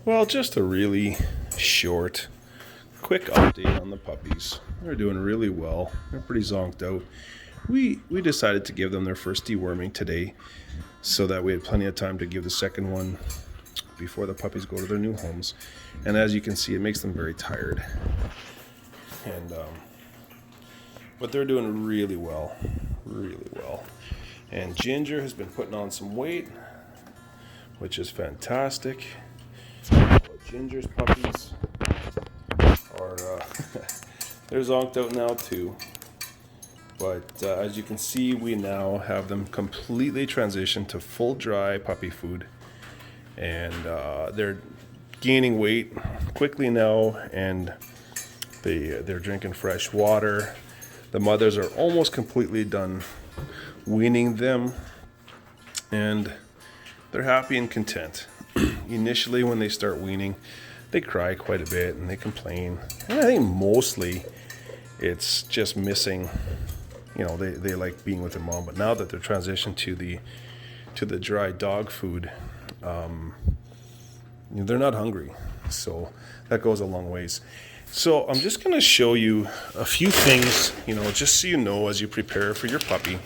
Well, just a really short, quick update on the puppies. They're doing really well. They're pretty zonked out. We decided to give them their first deworming today so that we had plenty of time to give the second one before the puppies go to their new homes. And as you can see, it makes them very tired. And but they're doing really well, really well. And Ginger has been putting on some weight, which is fantastic. Ginger's puppies are they're zonked out now too. But as you can see, we now have them completely transitioned to full dry puppy food, and they're gaining weight quickly now, and they're drinking fresh water. The mothers are almost completely done weaning them, and they're happy and content. Initially, when they start weaning, they cry quite a bit and they complain, and I think mostly it's just missing, they like being with their mom. But now that they're transitioned to the dry dog food, they're not hungry, so that goes a long ways. So I'm just going to show you a few things, just so you know as you prepare for your puppy.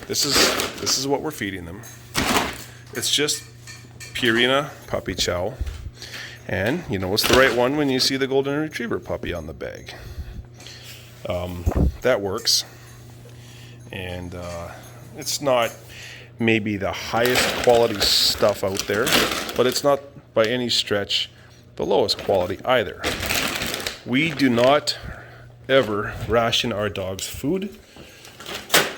This is what we're feeding them. It's just Purina puppy chow, and it's the right one when you see the golden retriever puppy on the bag. That works, and it's not maybe the highest quality stuff out there, but it's not by any stretch the lowest quality either. We do not ever ration our dogs food.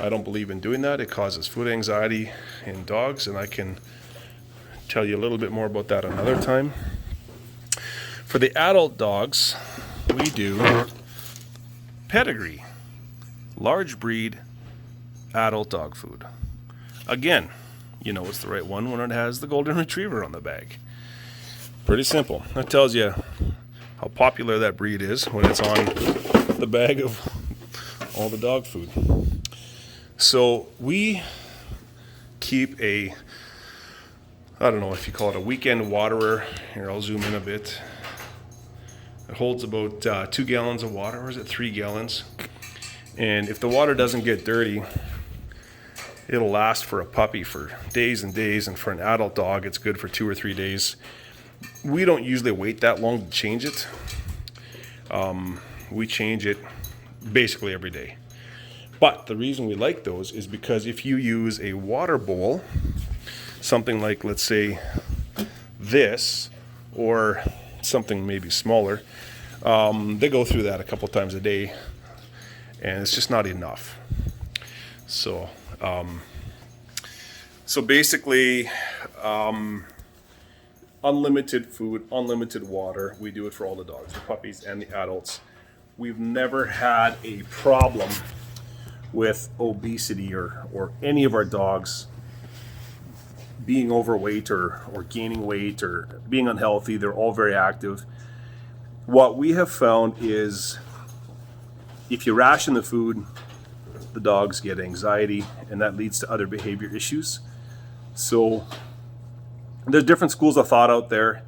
I don't believe in doing that. It causes food anxiety in dogs, and I can tell you a little bit more about that another time. For the adult dogs, we do pedigree, large breed adult dog food. Again, it's the right one when it has the golden retriever on the bag. Pretty simple. That tells you how popular that breed is when it's on the bag of all the dog food. So we keep I don't know if you call it a weekend waterer. Here, I'll zoom in a bit. It holds about 2 gallons of water, or is it 3 gallons? And if the water doesn't get dirty, it'll last for a puppy for days and days, and for an adult dog, it's good for 2 or 3 days. We don't usually wait that long to change it. We change it basically every day. But the reason we like those is because if you use a water bowl, something like, let's say, this, or something maybe smaller, they go through that a couple times a day, and it's just not enough. So basically, unlimited food, unlimited water. We do it for all the dogs, the puppies and the adults. We've never had a problem with obesity or any of our dogs being overweight or gaining weight or being unhealthy. They're all very active. What we have found is if you ration the food, the dogs get anxiety, and that leads to other behavior issues. So there's different schools of thought out there.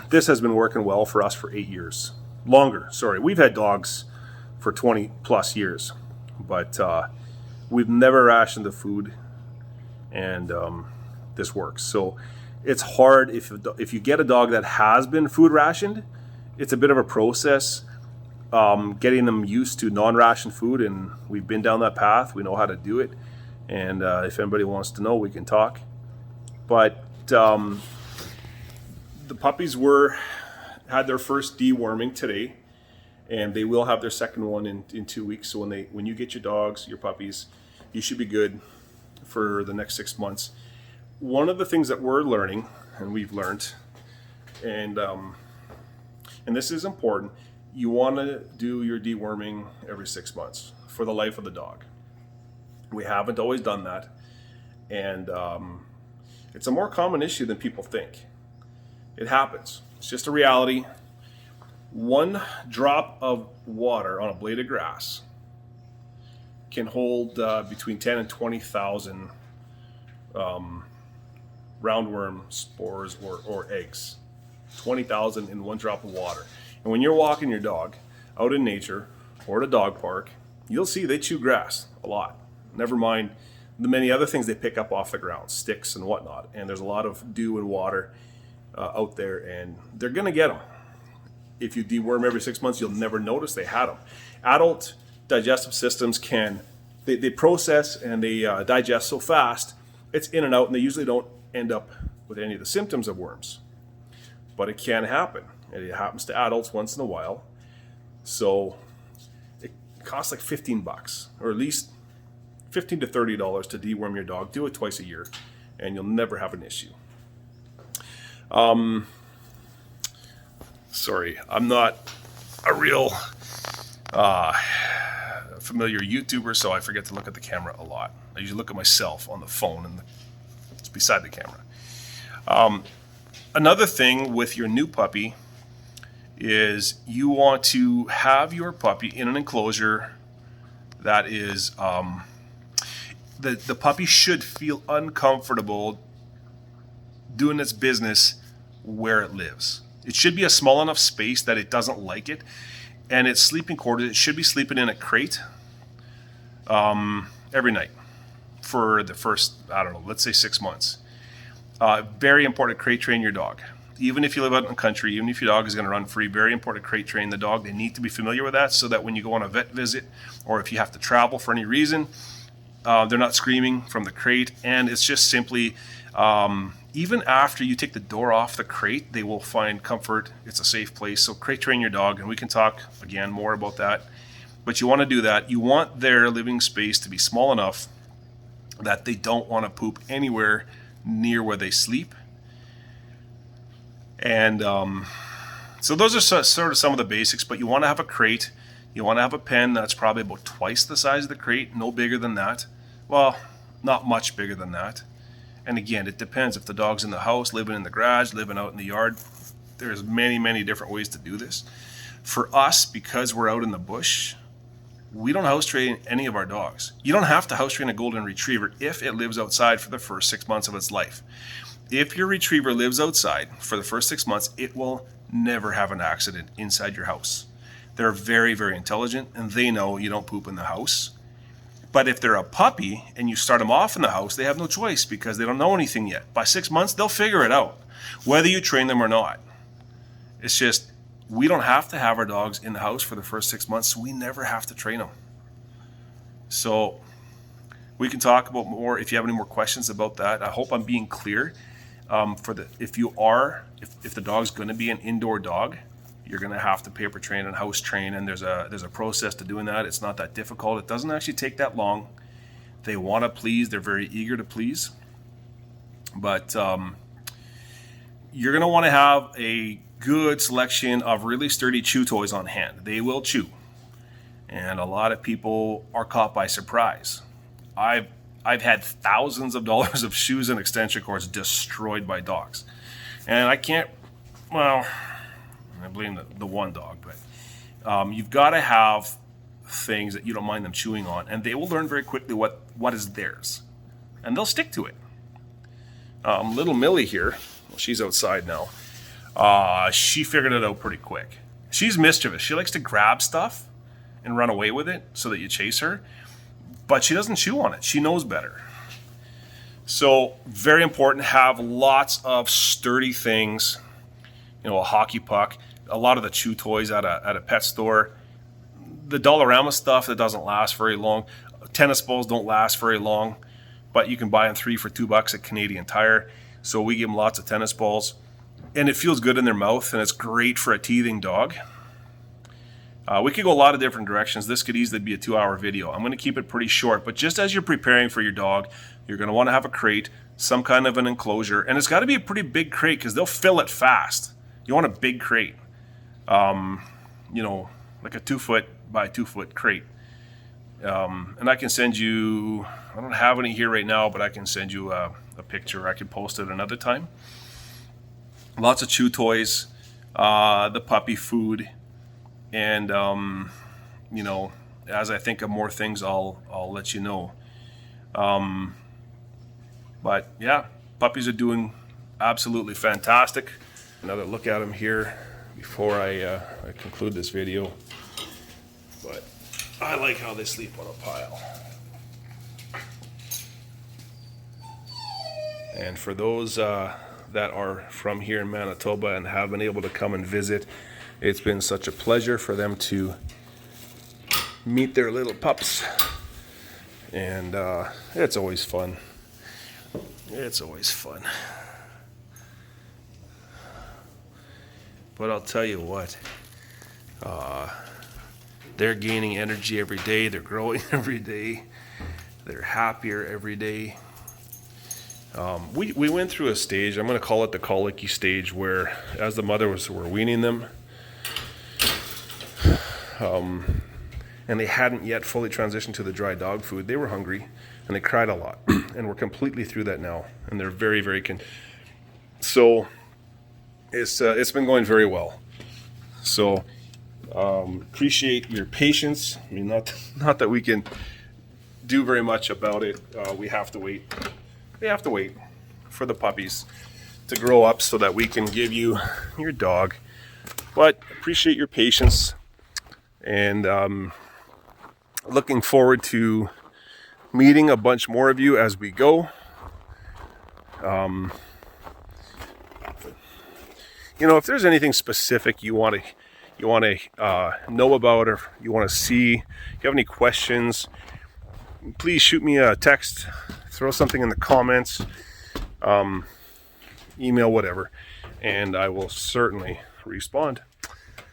This has been working well for us for 8 years. Longer, sorry. We've had dogs for 20 plus years, but we've never rationed the food, and this works. So it's hard if you get a dog that has been food rationed. It's a bit of a process getting them used to non-ration food, and we've been down that path. We know how to do it, and if anybody wants to know, we can talk. But the puppies had their first deworming today, and they will have their second one in 2 weeks. So when you get your dogs, your puppies, you should be good for the next 6 months. One of the things that we're learning, and we've learned, and this is important, you want to do your deworming every 6 months for the life of the dog. We haven't always done that, and it's a more common issue than people think. It happens. It's just a reality. One drop of water on a blade of grass can hold between 10 and 20,000 roundworm spores or eggs. 20,000 in one drop of water. And when you're walking your dog out in nature or at a dog park, you'll see they chew grass a lot. Never mind the many other things they pick up off the ground, sticks and whatnot. And there's a lot of dew and water out there, and they're going to get them. If you deworm every 6 months, you'll never notice they had them. Adult digestive systems they process and they digest so fast, it's in and out, and they usually don't end up with any of the symptoms of worms. But it can happen, and it happens to adults once in a while. So it costs like $15, or at least $15 to $30 to deworm your dog. Do it twice a year, and you'll never have an issue. Sorry, I'm not a real familiar YouTuber, so I forget to look at the camera a lot. I usually look at myself on the phone, and it's beside the camera. Another thing with your new puppy is you want to have your puppy in an enclosure that is, the puppy should feel uncomfortable doing its business where it lives. It should be a small enough space that it doesn't like it, and its sleeping quarters, it should be sleeping in a crate every night for the first, I don't know, let's say 6 months. Very important, crate train your dog. Even if you live out in the country, even if your dog is going to run free, very important, crate train the dog. They need to be familiar with that so that when you go on a vet visit or if you have to travel for any reason, they're not screaming from the crate. And it's just simply, even after you take the door off the crate, they will find comfort. It's a safe place. So crate train your dog, and we can talk again more about that. But you want to do that. You want their living space to be small enough that they don't want to poop anywhere near where they sleep. And so those are sort of some of the basics, but you want to have a crate. You want to have a pen that's probably about twice the size of the crate, no bigger than that. Well, not much bigger than that. And again, it depends if the dog's in the house, living in the garage, living out in the yard. There's many, many different ways to do this. For us, because we're out in the bush, we don't house train any of our dogs. You don't have to house train a golden retriever if it lives outside for the first 6 months of its life. If your retriever lives outside for the first 6 months, it will never have an accident inside your house. They're very, very intelligent, and they know you don't poop in the house. But if they're a puppy and you start them off in the house, they have no choice because they don't know anything yet. By 6 months, they'll figure it out, whether you train them or not. It's just, we don't have to have our dogs in the house for the first 6 months, so we never have to train them. So we can talk about more if you have any more questions about that. I hope I'm being clear. If the dog's going to be an indoor dog, you're going to have to paper train and house train, and there's a process to doing that. It's not that difficult. It doesn't actually take that long. They want to please. They're very eager to please. But you're going to want to have a good selection of really sturdy chew toys on hand. They will chew, and a lot of people are caught by surprise. I've had thousands of dollars of shoes and extension cords destroyed by dogs. And I blame the one dog, but you've got to have things that you don't mind them chewing on, and they will learn very quickly what is theirs, and they'll stick to it. Little Millie here, well, she's outside now, she figured it out pretty quick. She's mischievous. She likes to grab stuff and run away with it so that you chase her. But she doesn't chew on it. She knows better. So very important, have lots of sturdy things. You know, a hockey puck, a lot of the chew toys at a pet store. The Dollarama stuff that doesn't last very long. Tennis balls don't last very long, but you can buy them 3 for $2 at Canadian Tire. So we give them lots of tennis balls. And it feels good in their mouth, and it's great for a teething dog. We could go a lot of different directions. This could easily be a 2-hour video. I'm going to keep it pretty short, but just as you're preparing for your dog, you're going to want to have a crate, some kind of an enclosure, and it's got to be a pretty big crate because they'll fill it fast. You want a big crate, like a 2-foot by 2-foot crate. And I can send you, I don't have any here right now, but I can send you a picture. I can post it another time. Lots of chew toys, the puppy food. And, as I think of more things, I'll let you know. But yeah, Puppies are doing absolutely fantastic. Another look at them here before I conclude this video. But I like how they sleep on a pile. And for those that are from here in Manitoba and have been able to come and visit, it's been such a pleasure for them to meet their little pups. And it's always fun. It's always fun. But I'll tell you what, they're gaining energy every day. They're growing every day. They're happier every day. We went through a stage, I'm going to call it the colicky stage, where as the mother were weaning them, and they hadn't yet fully transitioned to the dry dog food, they were hungry and they cried a lot. And we're completely through that now, and they're very, very so it's been going very well. So appreciate your patience. I mean, not that we can do very much about it. We have to wait. We have to wait for the puppies to grow up so that we can give you your dog. But appreciate your patience, and looking forward to meeting a bunch more of you as we go. You know, if there's anything specific you want to know about, or you want to see, if you have any questions, please shoot me a text, throw something in the comments, email, whatever, and I will certainly respond.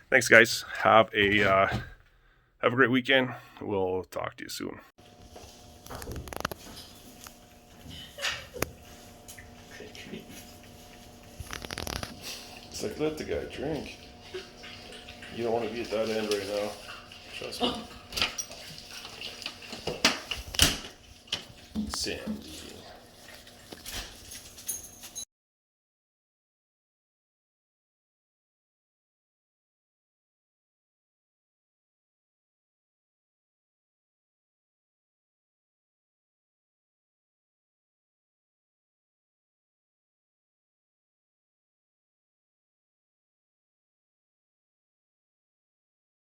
Thanks, guys. Have a great weekend. We'll talk to you soon. It's like, let the guy drink. You don't want to be at that end right now. Trust me. Sam.